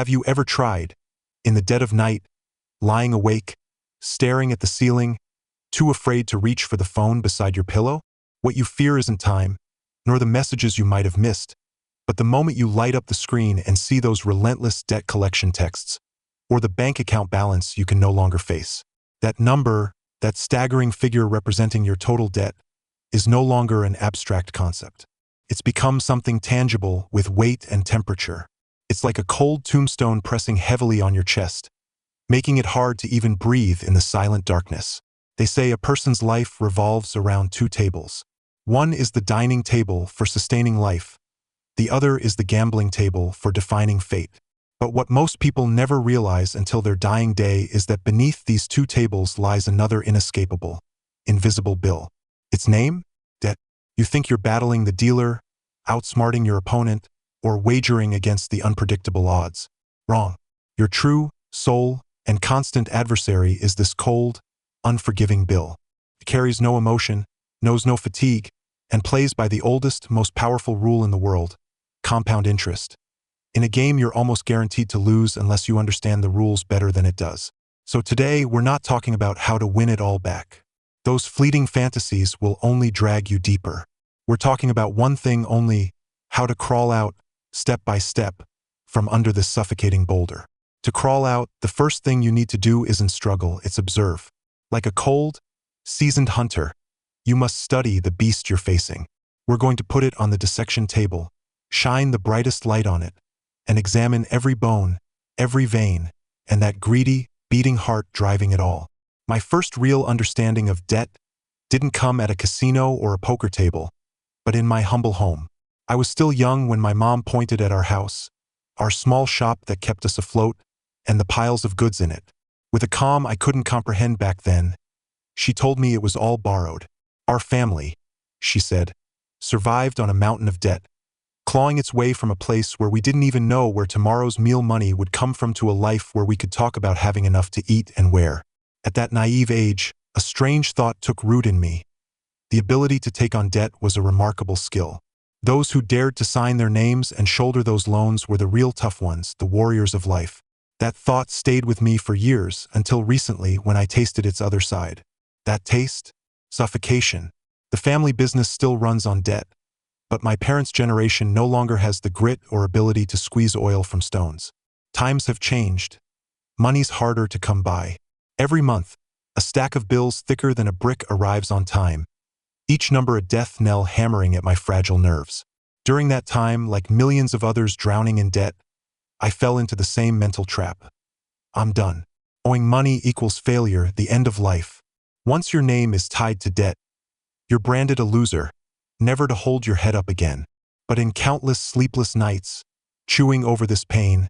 Have you ever tried, in the dead of night, lying awake, staring at the ceiling, too afraid to reach for the phone beside your pillow? What you fear isn't time, nor the messages you might have missed, but the moment you light up the screen and see those relentless debt collection texts, or the bank account balance you can no longer face. That number, that staggering figure representing your total debt, is no longer an abstract concept. It's become something tangible with weight and temperature. It's like a cold tombstone pressing heavily on your chest, making it hard to even breathe in the silent darkness. They say a person's life revolves around two tables. One is the dining table for sustaining life. The other is the gambling table for defining fate. But what most people never realize until their dying day is that beneath these two tables lies another inescapable, invisible bill. Its name? Debt. You think you're battling the dealer, outsmarting your opponent, or wagering against the unpredictable odds. Wrong. Your true, sole, and constant adversary is this cold, unforgiving bill. It carries no emotion, knows no fatigue, and plays by the oldest, most powerful rule in the world: compound interest. In a game you're almost guaranteed to lose unless you understand the rules better than it does. So today, we're not talking about how to win it all back. Those fleeting fantasies will only drag you deeper. We're talking about one thing only: how to crawl out, step by step, from under this suffocating boulder. To crawl out, the first thing you need to do isn't struggle, it's observe. Like a cold, seasoned hunter, you must study the beast you're facing. We're going to put it on the dissection table, shine the brightest light on it, and examine every bone, every vein, and that greedy, beating heart driving it all. My first real understanding of debt didn't come at a casino or a poker table, but in my humble home. I was still young when my mom pointed at our house, our small shop that kept us afloat, and the piles of goods in it. With a calm I couldn't comprehend back then, she told me it was all borrowed. Our family, she said, survived on a mountain of debt, clawing its way from a place where we didn't even know where tomorrow's meal money would come from to a life where we could talk about having enough to eat and wear. At that naive age, a strange thought took root in me. The ability to take on debt was a remarkable skill. Those who dared to sign their names and shoulder those loans were the real tough ones, the warriors of life. That thought stayed with me for years, until recently when I tasted its other side. That taste? Suffocation. The family business still runs on debt, but my parents' generation no longer has the grit or ability to squeeze oil from stones. Times have changed. Money's harder to come by. Every month, a stack of bills thicker than a brick arrives on time, each number a death knell hammering at my fragile nerves. During that time, like millions of others drowning in debt, I fell into the same mental trap. I'm done. Owing money equals failure, the end of life. Once your name is tied to debt, you're branded a loser, never to hold your head up again. But in countless sleepless nights, chewing over this pain,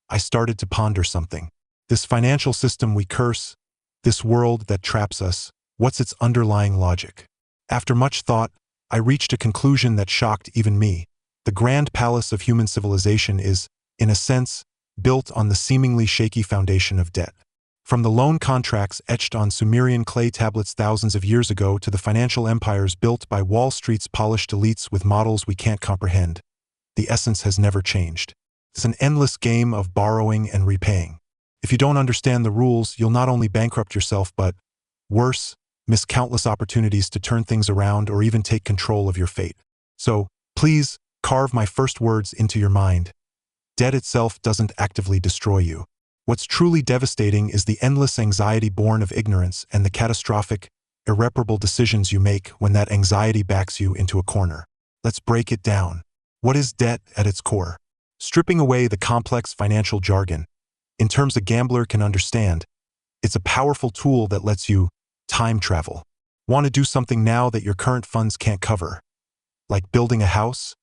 I started to ponder something. This financial system we curse, this world that traps us, what's its underlying logic? After much thought, I reached a conclusion that shocked even me. The grand palace of human civilization is, in a sense, built on the seemingly shaky foundation of debt. From the loan contracts etched on Sumerian clay tablets thousands of years ago to the financial empires built by Wall Street's polished elites with models we can't comprehend, the essence has never changed. It's an endless game of borrowing and repaying. If you don't understand the rules, you'll not only bankrupt yourself but, worse, miss countless opportunities to turn things around or even take control of your fate. So, please, carve my first words into your mind. Debt itself doesn't actively destroy you. What's truly devastating is the endless anxiety born of ignorance and the catastrophic, irreparable decisions you make when that anxiety backs you into a corner. Let's break it down. What is debt at its core? Stripping away the complex financial jargon, in terms a gambler can understand, it's a powerful tool that lets you time travel. Want to do something now that your current funds can't cover? Like building a house,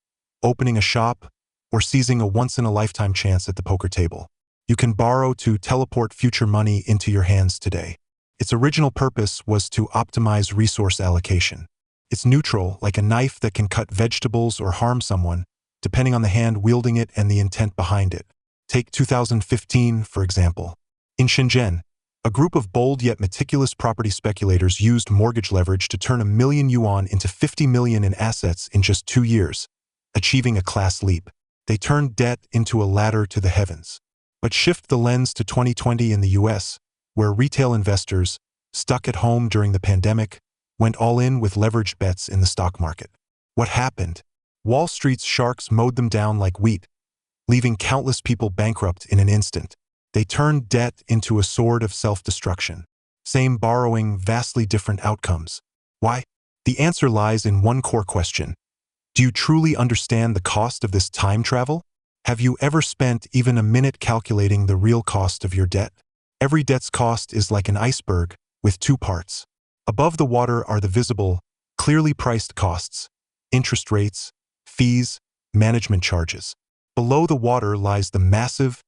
opening a shop, or seizing a once-in-a-lifetime chance at the poker table. You can borrow to teleport future money into your hands today. Its original purpose was to optimize resource allocation. It's neutral, like a knife that can cut vegetables or harm someone, depending on the hand wielding it and the intent behind it. Take 2015, for example. In Shenzhen, a group of bold yet meticulous property speculators used mortgage leverage to turn $1 million yuan into 50 million in assets in just 2 years, achieving a class leap. They turned debt into a ladder to the heavens. But shift the lens to 2020 in the US, where retail investors, stuck at home during the pandemic, went all in with leveraged bets in the stock market. What happened? Wall Street's sharks mowed them down like wheat, leaving countless people bankrupt in an instant. They turned debt into a sword of self-destruction. Same borrowing, vastly different outcomes. Why? The answer lies in one core question. Do you truly understand the cost of this time travel? Have you ever spent even a minute calculating the real cost of your debt? Every debt's cost is like an iceberg with two parts. Above the water are the visible, clearly priced costs, interest rates, fees, management charges. Below the water lies the massive,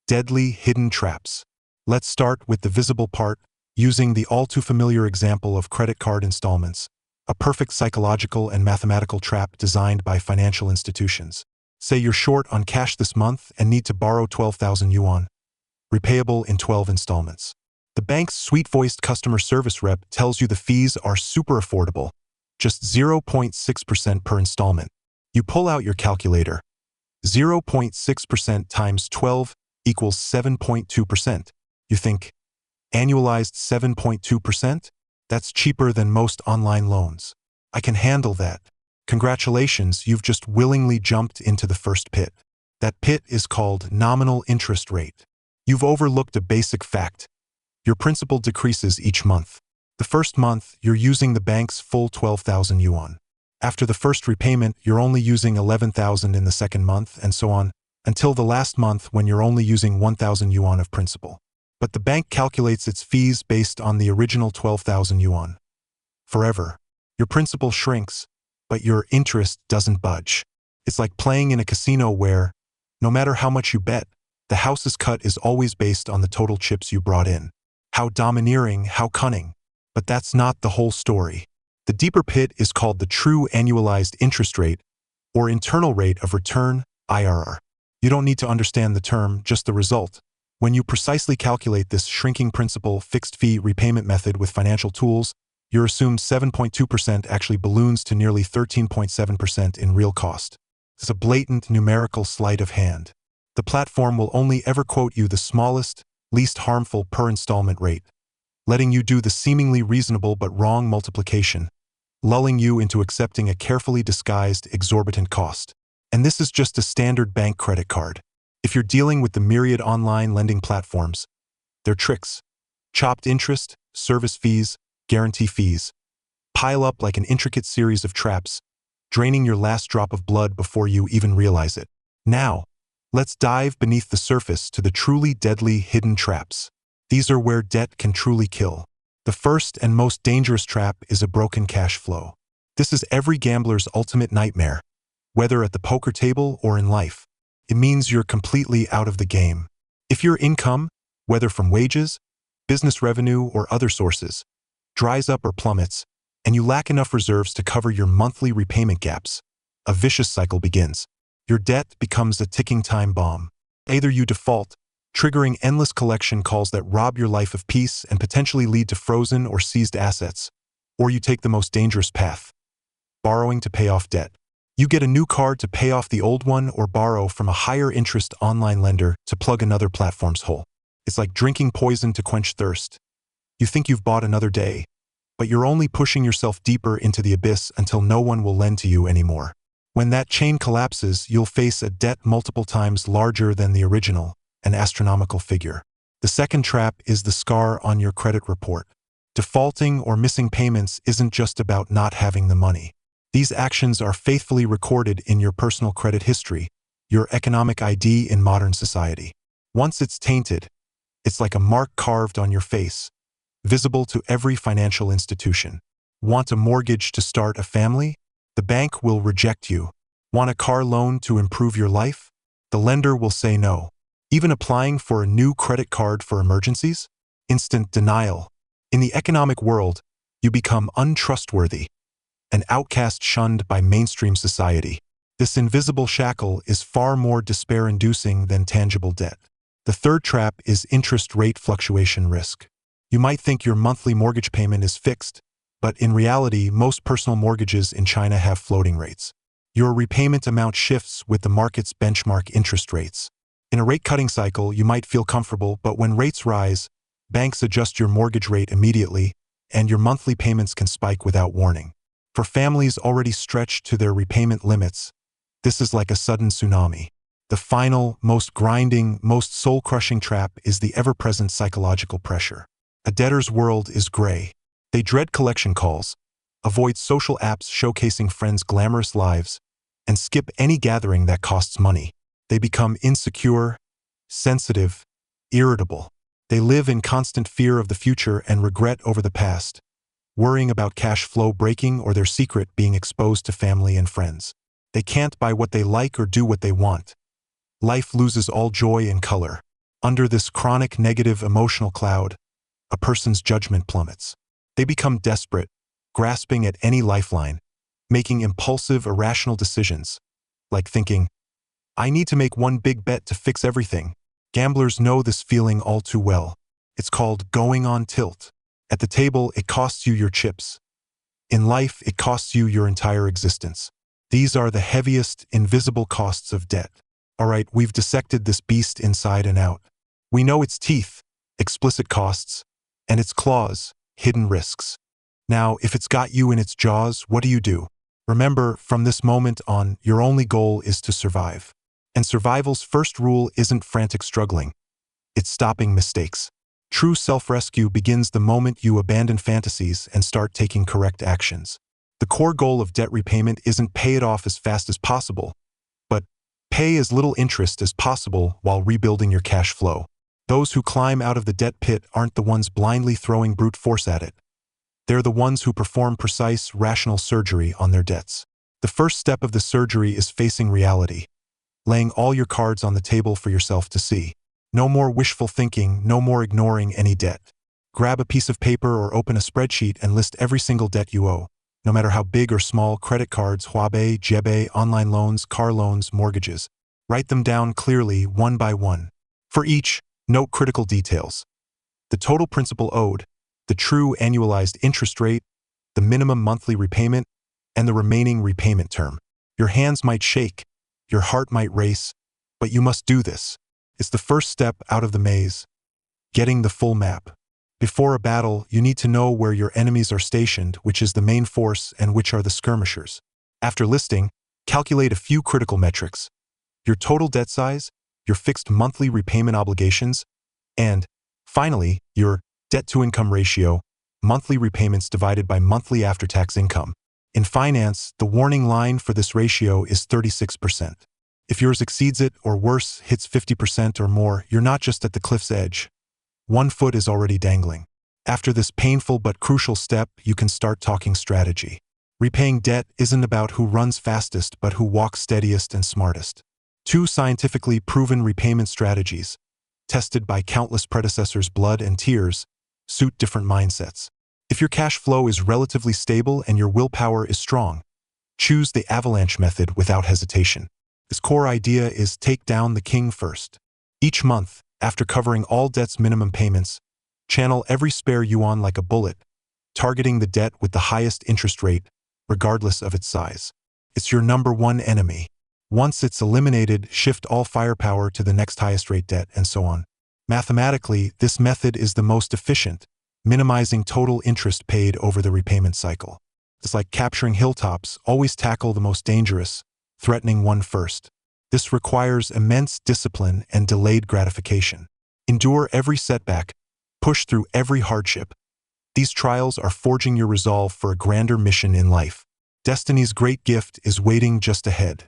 deadly hidden traps. Let's start with the visible part, using the all-too-familiar example of credit card installments, a perfect psychological and mathematical trap designed by financial institutions. Say you're short on cash this month and need to borrow 12,000 yuan, repayable in 12 installments. The bank's sweet-voiced customer service rep tells you the fees are super affordable, just 0.6% per installment. You pull out your calculator. 0.6% times 12 equals 7.2%. You think, annualized 7.2%? That's cheaper than most online loans. I can handle that. Congratulations, you've just willingly jumped into the first pit. That pit is called nominal interest rate. You've overlooked a basic fact. Your principal decreases each month. The first month, you're using the bank's full 12,000 yuan. After the first repayment, you're only using 11,000 in the second month, and so on, until the last month when you're only using 1,000 yuan of principal. But the bank calculates its fees based on the original 12,000 yuan. Forever. Your principal shrinks, but your interest doesn't budge. It's like playing in a casino where, no matter how much you bet, the house's cut is always based on the total chips you brought in. How domineering, how cunning. But that's not the whole story. The deeper pit is called the true annualized interest rate, or internal rate of return, IRR. You don't need to understand the term, just the result. When you precisely calculate this shrinking principal fixed fee repayment method with financial tools, your assumed 7.2% actually balloons to nearly 13.7% in real cost. It's a blatant numerical sleight of hand. The platform will only ever quote you the smallest, least harmful per installment rate, letting you do the seemingly reasonable but wrong multiplication, lulling you into accepting a carefully disguised, exorbitant cost. And this is just a standard bank credit card. If you're dealing with the myriad online lending platforms, their tricks, chopped interest, service fees, guarantee fees, pile up like an intricate series of traps, draining your last drop of blood before you even realize it. Now, let's dive beneath the surface to the truly deadly hidden traps. These are where debt can truly kill. The first and most dangerous trap is a broken cash flow. This is every gambler's ultimate nightmare, whether at the poker table or in life. It means you're completely out of the game. If your income, whether from wages, business revenue, or other sources, dries up or plummets, and you lack enough reserves to cover your monthly repayment gaps, a vicious cycle begins. Your debt becomes a ticking time bomb. Either you default, triggering endless collection calls that rob your life of peace and potentially lead to frozen or seized assets, or you take the most dangerous path, borrowing to pay off debt. You get a new card to pay off the old one or borrow from a higher interest online lender to plug another platform's hole. It's like drinking poison to quench thirst. You think you've bought another day, but you're only pushing yourself deeper into the abyss until no one will lend to you anymore. When that chain collapses, you'll face a debt multiple times larger than the original, an astronomical figure. The second trap is the scar on your credit report. Defaulting or missing payments isn't just about not having the money. These actions are faithfully recorded in your personal credit history, your economic ID in modern society. Once it's tainted, it's like a mark carved on your face, visible to every financial institution. Want a mortgage to start a family? The bank will reject you. Want a car loan to improve your life? The lender will say no. Even applying for a new credit card for emergencies? Instant denial. In the economic world, you become untrustworthy, an outcast shunned by mainstream society. This invisible shackle is far more despair-inducing than tangible debt. The third trap is interest rate fluctuation risk. You might think your monthly mortgage payment is fixed, but in reality, most personal mortgages in China have floating rates. Your repayment amount shifts with the market's benchmark interest rates. In a rate-cutting cycle, you might feel comfortable, but when rates rise, banks adjust your mortgage rate immediately, and your monthly payments can spike without warning. For families already stretched to their repayment limits, this is like a sudden tsunami. The final, most grinding, most soul-crushing trap is the ever-present psychological pressure. A debtor's world is gray. They dread collection calls, avoid social apps showcasing friends' glamorous lives, and skip any gathering that costs money. They become insecure, sensitive, irritable. They live in constant fear of the future and regret over the past, worrying about cash flow breaking or their secret being exposed to family and friends. They can't buy what they like or do what they want. Life loses all joy and color. Under this chronic negative emotional cloud, a person's judgment plummets. They become desperate, grasping at any lifeline, making impulsive, irrational decisions, like thinking, "I need to make one big bet to fix everything." Gamblers know this feeling all too well. It's called going on tilt. At the table, it costs you your chips. In life, it costs you your entire existence. These are the heaviest, invisible costs of debt. All right, we've dissected this beast inside and out. We know its teeth, explicit costs, and its claws, hidden risks. Now, if it's got you in its jaws, what do? Remember, from this moment on, your only goal is to survive. And survival's first rule isn't frantic struggling. It's stopping mistakes. True self-rescue begins the moment you abandon fantasies and start taking correct actions. The core goal of debt repayment isn't pay it off as fast as possible, but pay as little interest as possible while rebuilding your cash flow. Those who climb out of the debt pit aren't the ones blindly throwing brute force at it. They're the ones who perform precise, rational surgery on their debts. The first step of the surgery is facing reality, laying all your cards on the table for yourself to see. No more wishful thinking, no more ignoring any debt. Grab a piece of paper or open a spreadsheet and list every single debt you owe, no matter how big or small: credit cards, Huabei, Jebe, online loans, car loans, mortgages. Write them down clearly, one by one. For each, note critical details: the total principal owed, the true annualized interest rate, the minimum monthly repayment, and the remaining repayment term. Your hands might shake, your heart might race, but you must do this. It's the first step out of the maze, getting the full map. Before a battle, you need to know where your enemies are stationed, which is the main force, and which are the skirmishers. After listing, calculate a few critical metrics: your total debt size, your fixed monthly repayment obligations, and, finally, your debt-to-income ratio, monthly repayments divided by monthly after-tax income. In finance, the warning line for this ratio is 36%. If yours exceeds it, or worse, hits 50% or more, you're not just at the cliff's edge. One foot is already dangling. After this painful but crucial step, you can start talking strategy. Repaying debt isn't about who runs fastest, but who walks steadiest and smartest. Two scientifically proven repayment strategies, tested by countless predecessors' blood and tears, suit different mindsets. If your cash flow is relatively stable and your willpower is strong, choose the avalanche method without hesitation. This core idea is take down the king first. Each month, after covering all debt's minimum payments, channel every spare yuan like a bullet, targeting the debt with the highest interest rate, regardless of its size. It's your number one enemy. Once it's eliminated, shift all firepower to the next highest rate debt, and so on. Mathematically, this method is the most efficient, minimizing total interest paid over the repayment cycle. It's like capturing hilltops: always tackle the most dangerous, threatening one first. This requires immense discipline and delayed gratification. Endure every setback, push through every hardship. These trials are forging your resolve for a grander mission in life. Destiny's great gift is waiting just ahead.